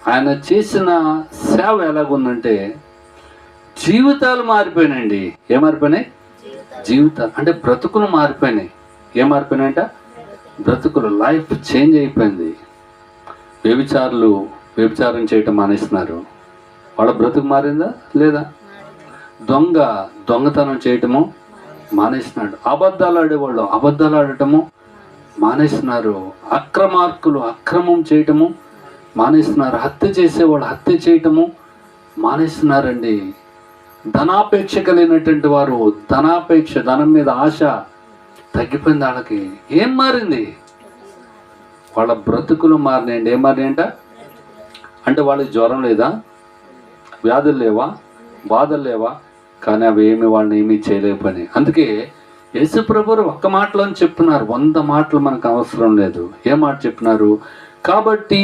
ఆయన చేసిన సేవ ఎలాగుందంటే జీవితాలు మారిపోయినాయండి. ఏం మారిపోయినాయి? జీవితాలు అంటే బ్రతుకులు మారిపోయినాయి. ఏం మారిపోయినాయంట? బ్రతుకులు, లైఫ్ చేంజ్ అయిపోయింది. వ్యభిచారం చేయటం మానేస్తున్నారు, వాళ్ళ బ్రతుకు మారిందా లేదా? దొంగతనం చేయటము మానేస్తున్నాడు. అబద్ధాలు ఆడేవాళ్ళు అబద్ధాలు ఆడటము మానేస్తున్నారు. అక్రమార్కులు అక్రమం చేయటము మానేస్తున్నారు. హత్య చేసేవాళ్ళు హత్య చేయటము మానేస్తున్నారండి. ధనాపేక్ష కలిగినటువంటి వారు ధనం మీద ఆశ తగ్గిపోయింది. వాళ్ళకి ఏం మారింది? వాళ్ళ బ్రతుకులు మారినాయండి. ఏం మారినాయంట? అంటే వాళ్ళకి జ్వరం లేదా, వ్యాధులు లేవా, బాధలు లేవా? కానీ అవి వాళ్ళని ఏమీ చేయలేకపోయినాయి. అందుకే యేసు ప్రభువు ఒక్క మాటలో చెప్తున్నారు, 100 మాటలు మనకు అవసరం లేదు. ఏ మాట చెప్పినారు? కాబట్టి